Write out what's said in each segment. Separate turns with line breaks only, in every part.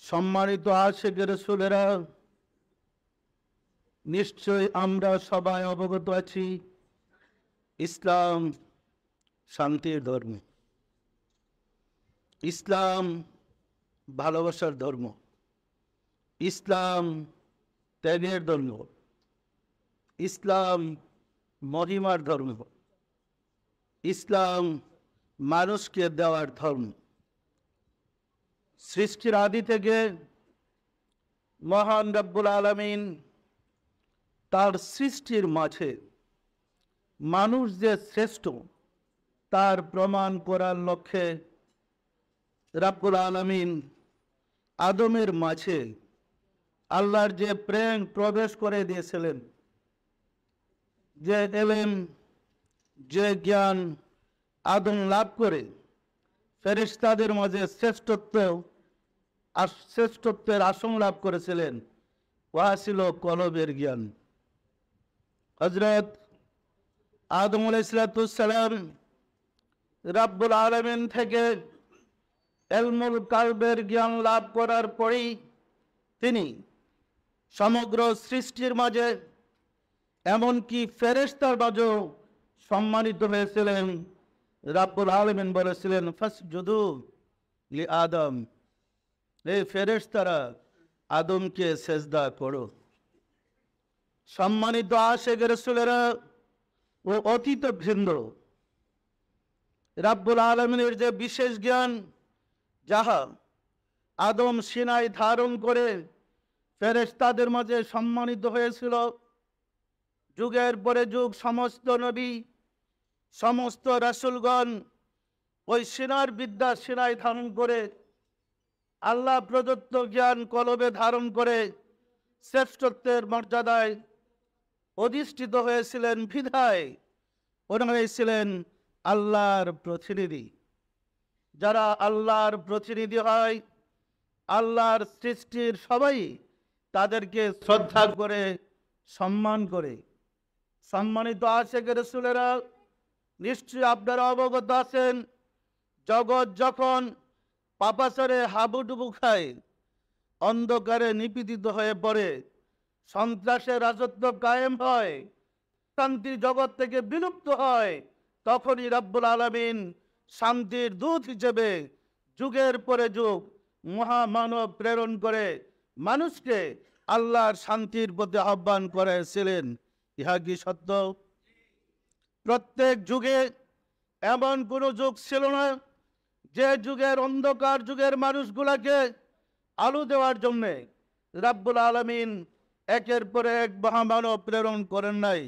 সম্মানিত আশিক রাসূলেরা, নিশ্চয় আমরা সবাই অবগত আছি ইসলাম শান্তির ধর্ম, ইসলাম ভালোবাসার ধর্ম, ইসলাম ত্যাগের ধর্ম, ইসলাম মহিমার ধর্ম, ইসলাম মানুষকে দেওয়ার ধর্ম। সৃষ্টির আদি থেকে মহান রব্বুল আলামিন তার সৃষ্টির মাঝে মানুষ যে শ্রেষ্ঠ তার প্রমাণ করার লক্ষ্যে রব্বুল আলামিন আদমের মাঝে আল্লাহর যে প্রেম প্রবেশ করে দিয়েছিলেন, যে এলেম, যে জ্ঞান আদম লাভ করে ফেরেশতাদের মাঝে শ্রেষ্ঠত্বের আসন লাভ করেছিলেন, উহা ছিল কলবের জ্ঞান। হযরত আদম আলাইহিসসালাম রব্বুল আলামিন থেকে ইলমুল কালবের জ্ঞান লাভ করার পরেই তিনি সমগ্র সৃষ্টির মাঝে এমনকি ফেরেশতার মাঝেও সম্মানিত হয়েছিলেন। রব্বুল আলামিন বলেছিলেন, ফাসজুদু লি আদম, এই ফেরেশতারা আদমকে সেজদা করো। সম্মানিত আশিক রাসূলেরা ও অতীত বৃন্দ, রব্বুল আলামিনের যে বিশেষ জ্ঞান যাহা আদম সিনাই ধারণ করে ফেরেশতাদের মাঝে সম্মানিত হয়েছিল, যুগের পরে যুগ সমস্ত নবী, সমস্ত রাসূলগণ ওই সিনার বিদ্যা সিনাই ধারণ করে আল্লাহ প্রদত্ত জ্ঞান কলবে ধারণ করে শ্রেষ্ঠত্বের মর্যাদায় অধিষ্ঠিত হয়েছিলেন। বিধায় ওনারাই ছিলেন আল্লাহর প্রতিনিধি। যারা আল্লাহর প্রতিনিধি হয়, আল্লাহর সৃষ্টির সবাই তাদেরকে শ্রদ্ধা করে, সম্মান করে। সম্মানিত আশিক রাসূলেরা, নিশ্চয়ই আপনারা অবগত আছেন, জগৎ যখন পাপাচারে হাবুডুবু খায়, অন্ধকারে নিপীড়িত হয়ে পড়ে, সন্ত্রাসের রাজত্ব কায়েম হয়, শান্তির জগৎ থেকে বিলুপ্ত হয়, তখনই রব্বুল আলামিন শান্তির দূত হিসেবে যুগের পরে যুগ মহামানব প্রেরণ করে মানুষকে আল্লাহর শান্তির প্রতি আহ্বান করেছিলেন। ইহা কি সত্য? প্রত্যেক যুগে এমন কোনো যুগ ছিল না যে যুগের অন্ধকার যুগের মানুষগুলাকে আলো দেওয়ার জন্যে রব্বুল আলামিন একের পর এক মহামানব প্রেরণ করেন নাই।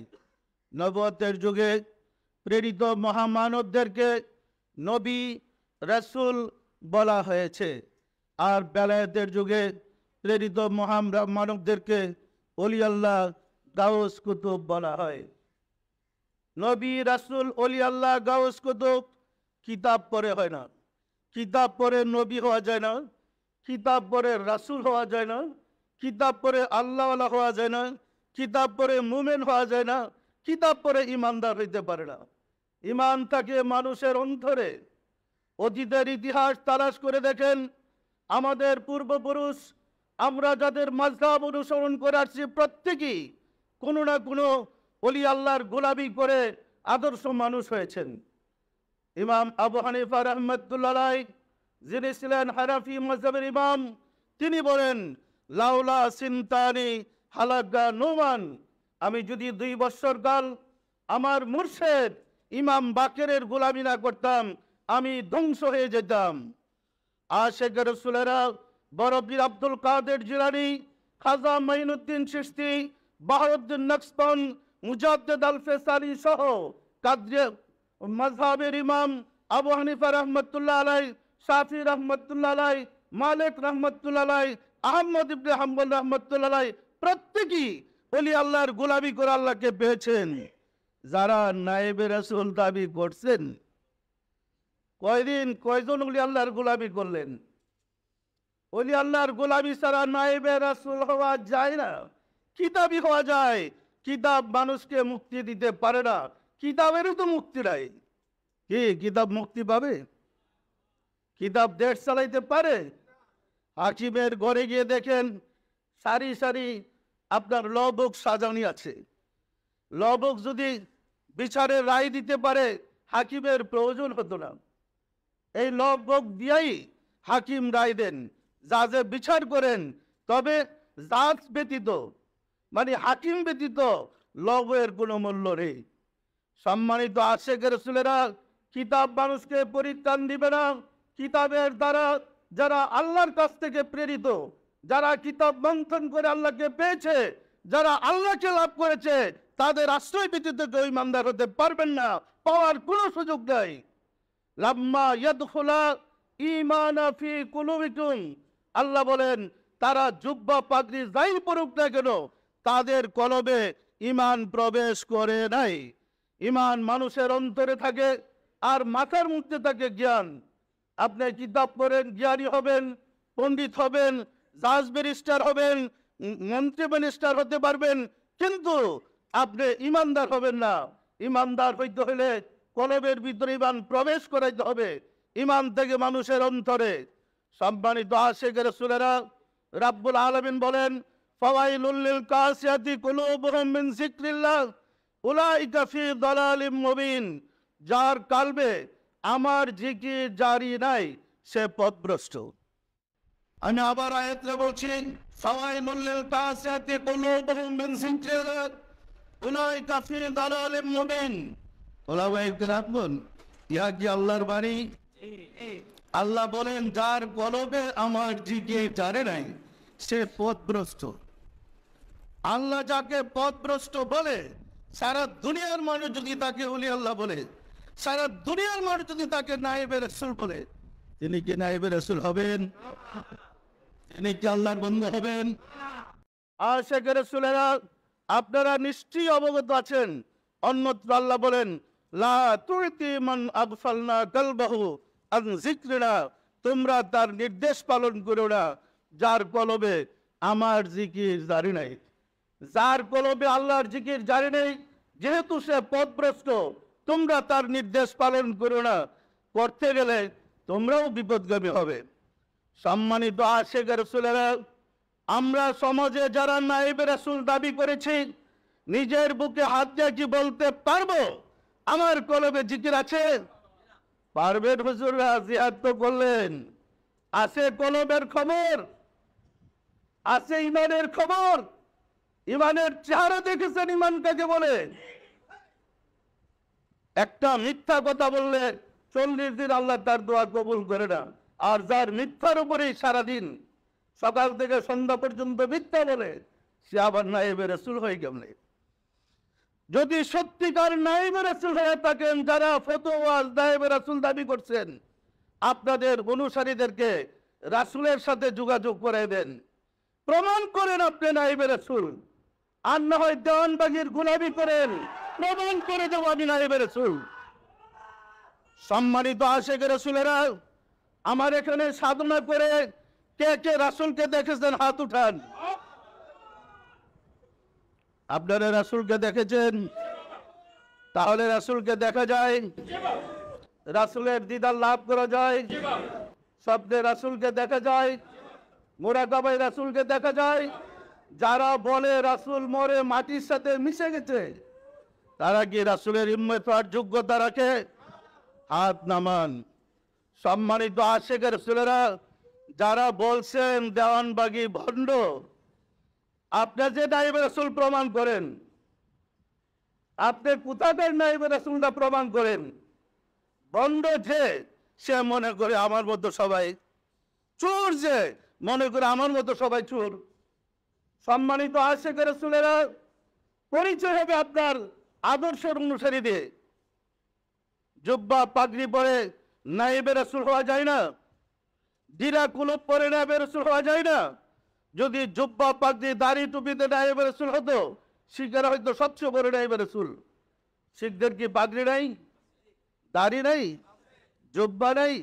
নবুয়তের যুগে প্রেরিত মহামানবদেরকে নবী রাসূল বলা হয়েছে, আর বেলায়েতের যুগে প্রেরিত মহামানবদেরকে ওলি আল্লাহ, গাউস কুতুব বলা হয়। নবী রাসূল, ওলি আল্লাহ, গাউস কুতুব কিতাব পড়ে হয় না, কিতাব পড়ে নবী হওয়া যায় না, কিতাব পড়ে রাসূল হওয়া যায় না, কিতাব পড়ে আল্লাহওয়ালা হওয়া যায় না, কিতাব পড়ে মুমিন হওয়া যায় না, কিতাব পড়ে ইমানদার হইতে পারে না। ইমান থাকে মানুষের অন্তরে। অতীতের ইতিহাস তালাশ করে দেখেন, আমাদের পূর্বপুরুষ, আমরা যাদের মাযহাব অনুসরণ করে আসছি, প্রত্যেকেই কোনো না কোনো ওলি আল্লাহর গোলামি করে আদর্শ মানুষ হয়েছেন। ইমাম আবু হানিফা রাহমাতুল্লাহ আলাইহি, যিনি ছিলেন হানাফি মাযহাবের ইমাম, তিনি বলেন, লাউলা সিনতানি হালাকা নোমান, আমি যদি 2 বছর কাল আমার মুর্শিদ ইমাম বাকেরের গোলামি না করতাম, আমি ধ্বংস হয়ে যেতাম। আশিক রাসূলেরা বরপীর আব্দুল কাদের জিলানী, খাজা মাইনুদ্দিন চিশতি, বাহাউদ্দিন নকশবন্দ, মুজাদ্দিদ আল ফেসালি সহ কাদরিয়া মাযহাবের ইমাম আবু হানিফা রাহমাতুল্লাহ আলাইহি, শাফি রাহমাতুল্লাহ আলাইহি, মালিক রাহমাতুল্লাহ আলাইহি, আহমদ ইবনে হাম্বল রাহমাতুল্লাহ আলাইহি প্রত্যেকেই ওলি আল্লাহর গোলামি করে আল্লাহকে পেয়েছেন। যারা নায়েবে রাসূল দাবি করছেন, কয়জন ওলি আল্লাহর গোলামি করলেন? ওলি আল্লাহর গোলামি ছাড়া নায়েবে রাসূল হওয়া যায় না, কিতাবই হওয়া যায়। কিতাব মানুষকে মুক্তি দিতে পারে না, কিতাবেরও তো মুক্তি নাই। কি কিতাব মুক্তি পাবে? কিতাব দেশ চালাইতে পারে? হাকিমের ঘরে গিয়ে দেখেন সারি সারি আপনার ল বুক সাজানি আছে। ল বুক যদি বিচারের রায় দিতে পারে হাকিমের প্রয়োজন হতো না। এই ল বুক দিয়েই হাকিম রায় দেন, জাজে বিচার করেন। তবে জাজ ব্যতীত মানে হাকিম ব্যতীত ল বইয়ের কোনো মূল্য নেই। সম্মানিত আশেকের রাসূলেরা কিতাব মানুষকে পরিত্রাণ দিবে না। কিতাবের দ্বারা যারা আল্লাহর কাছ থেকে প্রেরিত, যারা কিতাব মন্থন করে আল্লাহকে পেয়েছে, যারা আল্লাহকে লাভ করেছে, তাদের আশ্রয় ব্যতীত কেউ ইমানদার হতে পারবেন না, পাওয়ার কোনো সুযোগ নেই। লাম্মা ইয়াদখুলা ঈমানা ফি কুলুবিকুম, আল্লাহ বলেন তারা জুব্বা পাগড়ি যাই পড়ুক না কেন তাদের কলবে ঈমান প্রবেশ করে নাই। ঈমান মানুষের অন্তরে থাকে আর মাথার মধ্যে থাকে জ্ঞান। আপনি কিতাব পড়েন, জ্ঞানী হবেন, পণ্ডিত হবেন, জাজ ব্যারিস্টার হবেন, মন্ত্রী মিনিস্টার হতে পারবেন, কিন্তু আপনি ইমানদার হবেন না। ইমানদার হইতে হলে কলবের ভিতরে ঈমান প্রবেশ করাইতে হবে, ঈমান থেকে মানুষের অন্তরে। সম্মানিত আশিক রাসূলেরা, রাব্বুল আলামিন বলেন ফাওয়াইলুল লিল কাসিয়াতি কুলুবুহুম মিন যিকরিল্লাহ উলাইকা ফি দালালিম মুবিন, যার কালবে আমার জিকির জারি নাই সে পথভ্রষ্ট। আমি আবার আয়াতে বলছি ফাওয়াইলুল লিল কাসিয়াতি কুলুবুহুম মিন যিকরিল্লাহ উলাইকা ফি দালালিম মুবিন। ওলামায়ে কেরাম, ইয়া কি আল্লাহর বাণী? আল্লাহ বলেন যার কলবে আমার জিকির জারি নাই সে পথভ্রষ্ট। আল্লাহ যাকে পথভ্রষ্ট বলে, সারা দুনিয়ার মানুষ যদি তাকে ওলি আল্লাহ বলে, সারা দুনিয়ার মানুষ যদি তাকে নায়েবে রাসূল বলে, তিনি কি নায়েবে রাসূল হবেন? তিনি কি আল্লাহর বন্ধু হবেন? আশিক রাসূলেরা, আপনারা নিশ্চয়ই অবগত আছেন অন্যত্র আল্লাহ বলেন লা তুতি মান আগফালনা কলবাহু আন যিকরিনা, তোমরা তার নির্দেশ পালন করো না যার কলবে আমার জিকির জারি নাই। যার কলবে আল্লাহর জিকির জারি নেই, যেহেতু সে পথভ্রষ্ট, তোমরা তার নির্দেশ পালন করো না। করতে গেলে তোমরাও বিপদগামী হবে। সম্মানিত আশিক রাসূলেরা, আমরা সমাজে যারা নায়েবে রাসূল দাবি করেছি, নিজের বুকে হাত দিয়ে কি বলতে পারবো আমার কলবে জিকির আছে? পারবেন হুজুররা? জিহাদ তো করলেন। আছে কলবের খবর, আছে ইমানের খবর, ইমানের চেহারা দেখেছেন ইমান কাকে বলে? একটা মিথ্যা কথা বললে 40 দিন আল্লাহ তার দোয়া কবুল করে না। আর যার মিথ্যার উপরেই সারাদিন সকাল থেকে সন্ধ্যা পর্যন্ত মিথ্যা বলে, সে আবার নায়েবে রাসূল হয়ে গেলে। যদি সত্যিকার নায়েবে রাসূল হয়ে থাকেন, যারা ফতোয়া নায়েবে রাসূল দাবি করছেন, আপনাদের অনুসারীদেরকে রাসূলের সাথে যোগাযোগ করে দেন, প্রমাণ করেন আপনি নায়েবে রাসূল। আর না হয় দেওয়ানবাগির গোলামি করেন, প্রমাণ করে দেব আমি নায়েবে রাসূল। সম্মানিত আশিক রাসূলেরা, আমার এখানে সাধনা করে কে কে রাসূলকে দেখেছেন হাত উঠান। আপনারা রাসূলকে দেখেছেন? তাহলে রাসূলকে দেখা যায়, রাসূলের দিদার লাভ করা যায়, স্বপ্নে রাসূলকে দেখা যায়, মুরাকাবায় রাসূলকে দেখা যায়। যারা বলে রাসূল মরে মাটির সাথে মিশে গেছে, তারা কি রাসূলের উম্মত হওয়ার যোগ্যতা রাখে? হাত নামান। সম্মানিত আশিক রাসূলেরা, যারা বলছেন দেওয়ানবাগী ভণ্ড, আপনার যে নায়েবে রাসূল প্রমাণ করেন, আপনি কোথাকার নায়েবে রাসূলটা প্রমাণ করেন। ভণ্ড যে সে মনে করে আমার মতো সবাই চোর, যে মনে করে আমার মতো সবাই চোর। সম্মানিত আশিক রাসূলেরা, পরিচয় হবে আপনার আদর্শের অনুসারী দিয়ে। জুব্বা পাগড়ি পরে নায়েবে রাসূল হওয়া যায় না, দিরা কুলুপ পরে নায়েবে রাসূল হওয়া যায় না। যদি জুব্বা পাগড়ি দাড়ি টুপিতে নায়েবে রাসূল হতো, শিখেরা হয়তো সবচেয়ে বড় নায়েবে রাসূল। শিখদের কি পাগড়ি নাই, দাড়ি নাই, জুব্বা নাই?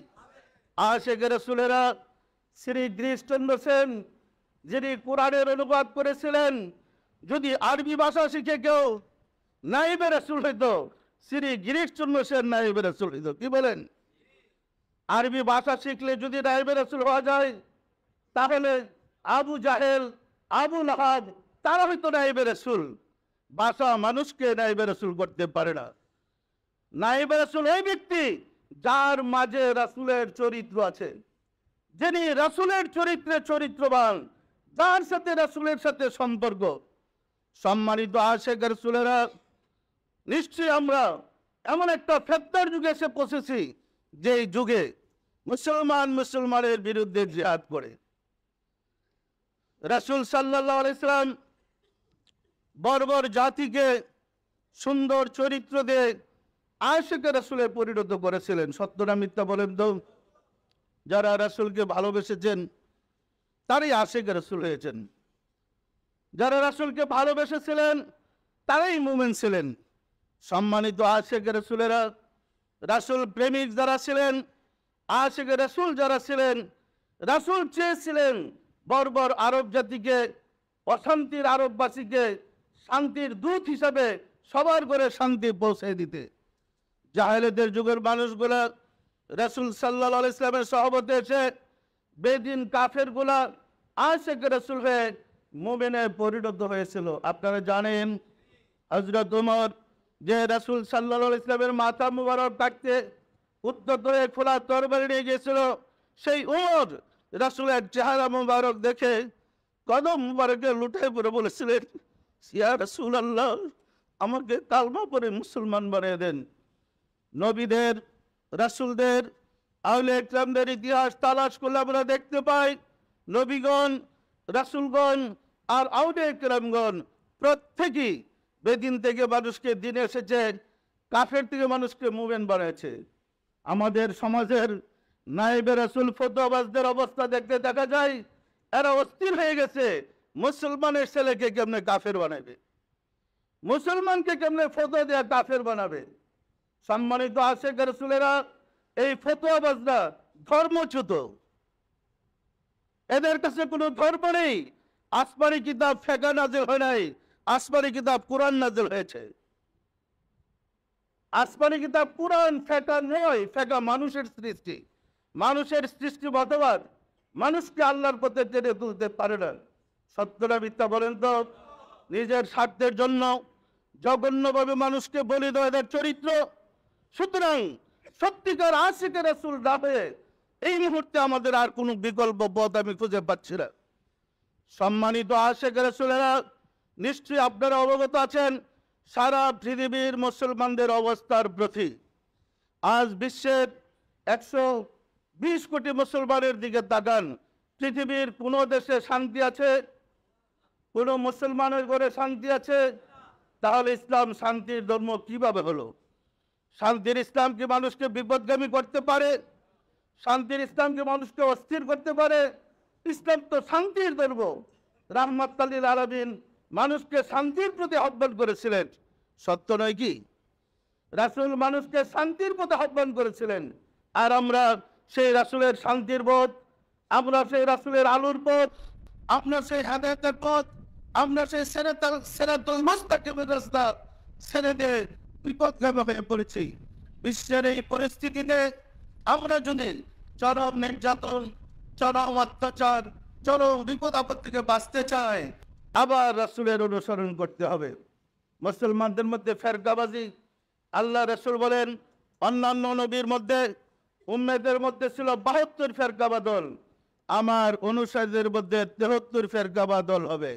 আশিক রাসূলেরা, শ্রী গিরিশচন্দ্র সেন যিনি কোরআনের অনুবাদ করেছিলেন, যদি আরবি ভাষা শিখে কেউ নায়েবে রাসূল হইতো, শ্রী গিরিশচন্দ্র সেন নায়েবে রাসূল হইতো। কি বলেন? আরবি ভাষা শিখলে যদি নায়েবে রাসূল হওয়া যায়, তাহলে আবু জাহেল, আবু লাহাব তারা হয়তো নাইবে রাসূল, বাসা মানুষকে নাইবে রাসূল করতে পারে না। নাইবে রাসূল এই ব্যক্তি যার মাঝে রাসূলের চরিত্র আছে, যিনি রাসূলের চরিত্রে চরিত্রবান, যার সাথে রাসূলের সাথে সম্পর্ক। সম্মানিত আশিক রাসূলেরা, নিশ্চয়ই আমরা এমন একটা ফেতনার যুগে এসে পৌঁছেছি, যে যুগে মুসলমানের বিরুদ্ধে জিহাদ করে। রাসূল সাল্লাল্লাহু আলাইহি সাল্লাম বর্বর জাতিকে সুন্দর চরিত্র দিয়ে আশিক রাসূলে পরিণত করেছিলেন। সত্য না মিথ্যা বলেন তো? যারা রাসূলকে ভালোবেসেছেন তারাই আশিক রাসূল হয়েছেন। যারা রাসূলকে ভালোবেসেছিলেন তারাই মুমিন ছিলেন। সম্মানিত আশিক রাসূলেরা, রাসূল প্রেমিক যারা ছিলেন, আশিক রাসূল যারা ছিলেন, রাসূল চেয়েছিলেন বর্বর আরব জাতিকে, অশান্তির আরববাসীকে শান্তির দূত হিসাবে সবার ঘরে শান্তি পৌঁছে দিতে। জাহেলিয়াতের যুগের মানুষগুলা রাসূল সাল্লাল্লাহু আলাইহি ওয়াসাল্লামের সহবতে এসে বেদিন কাফেরগুলা আশিক রাসূল হয়ে মুমিনে পরিণত হয়েছিল। আপনারা জানেন হযরত ওমর যে রাসূল সাল্লাল্লাহু আলাইহি ওয়াসাল্লামের মাথা মুবারক কাটতে উদ্যত হয়ে খোলা তরবারি নিয়ে গিয়েছিল, সেই ওমর রাসূলের চেহারা মুবারক দেখে কদম মুবারকে লুটায় পড়ে বলেছিলেন, ইয়া রাসূলুল্লাহ, আমাকে কালমা পড়ে মুসলমান বানিয়ে দেন। নবীদের, রাসূলদের, আউলিয়া ইকরামদের ইতিহাস তালাশ করলে আমরা দেখতে পাই, নবীগণ, রাসূলগণ আর আউলিয়া ইকরামগণ প্রত্যেকেই বেদিন থেকে মানুষকে দিনে এসেছে, কাফের থেকে মানুষকে মুমিন বানিয়েছে। আমাদের সমাজের নায়েবে রাসূল ফতোয়াবাজদের অবস্থা দেখতে দেখা যায়, এরা অস্থির হয়ে গেছে মুসলমানের ছেলেকে কেমনে কাফের বানাবে, মুসলমানকে কেমনে ফতোয়া দেয়া কাফের বানাবে। সম্মানিত আশিক রাসূলেরা, এই ফতোয়াবাজরা ধর্মচ্যুত, এদের কাছে কোনো ধর্ম নেই। আসমানি কিতাব ফেকা নাজিল হয় নাই, আসমানি কিতাব কোরআন নাজিল হয়েছে। আসমানি কিতাব কোরআন ফেকা নয়, ফেকা মানুষের সৃষ্টি, মানুষের সৃষ্টি মতবাদ মানুষকে আল্লাহর পথে টেনে তুলতে পারে না। সত্য না মিথ্যা বলেন তো? নিজের স্বার্থের জন্য জঘন্যভাবে মানুষকে বলি দেওয়া এদের চরিত্র। সুতরাং সত্যিকার আশিক রাসূল না হয়ে এই মুহূর্তে আমাদের আর কোনো বিকল্প পথ আমি খুঁজে পাচ্ছি না। সম্মানিত আশিক রাসূলেরা, নিশ্চয়ই আপনারা অবগত আছেন সারা পৃথিবীর মুসলমানদের অবস্থার প্রতি। আজ বিশ্বের 120 কোটি মুসলমানের দিকে তাকান, পৃথিবীর কোনো দেশে শান্তি আছে? কোনো মুসলমানের ঘরে শান্তি আছে? তাহলে ইসলাম শান্তির ধর্ম কিভাবে হলো? শান্তির ইসলাম কি মানুষকে বিপদগামী করতে পারে? শান্তির ইসলাম কি মানুষকে অস্থির করতে পারে? ইসলাম তো শান্তির ধর্ম। রাহমাতুল লিল আলামিন মানুষকে শান্তির প্রতি আহ্বান করেছিলেন, সত্য নয় কি? রাসূল মানুষকে শান্তির প্রতি আহ্বান করেছিলেন, আর আমরা সেই রাসূলের শান্তির পথ, আমরা সেই রাসূলের আলোর পথ, আমরা সেই হেদায়েতের পথ, আমরা সেই সিরাতুল মুস্তাকিমের রাস্তা ছেড়ে দিয়ে বিপদগামী হয়ে পড়েছি। বিশ্বের এই পরিস্থিতিতে আমরা যদি চরম নির্যাতন, চরম অত্যাচার, চরম বিপদ আপদ থেকে বাঁচতে চাই, আবার রাসূলের অনুসরণ করতে হবে। মুসলমানদের মধ্যে ফেরকাবাজি, আল্লাহ রাসূল বলেন অন্যান্য নবীর মধ্যে, উম্মতের মধ্যে ছিল 72 ফেরকা দল, আমার অনুসারীদের মধ্যে 73 ফেরকা দল হবে।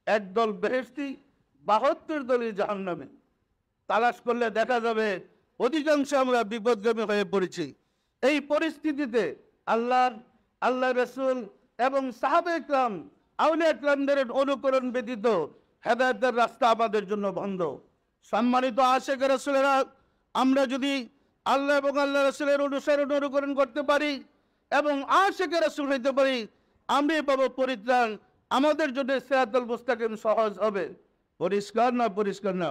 একদল বেহেশতি, 72 দলই জাহান্নামে। তালাশ করলে দেখা যাবে অধিকাংশ আমরা বিপদগামী হয়ে পড়েছি। এই পরিস্থিতিতে আল্লাহ রাসূল এবং সাহাবায়ে কেরাম, আউলিয়া কেরামদের অনুকরণ ব্যতীত হেদায়েতের রাস্তা আমাদের জন্য বন্ধ। সম্মানিত আশিক রাসূলেরা, আমরা যদি আল্লাহ এবং আল্লাহ রাসূলের অনুকরণ করতে পারি এবং আশিক রাসূল হইতে পারি, আমি পাবো পরিত্রাণ, আমাদের জন্য সিরাতুল মুস্তাকিম সহজ হবে। পরিষ্কার না? পরিষ্কার না?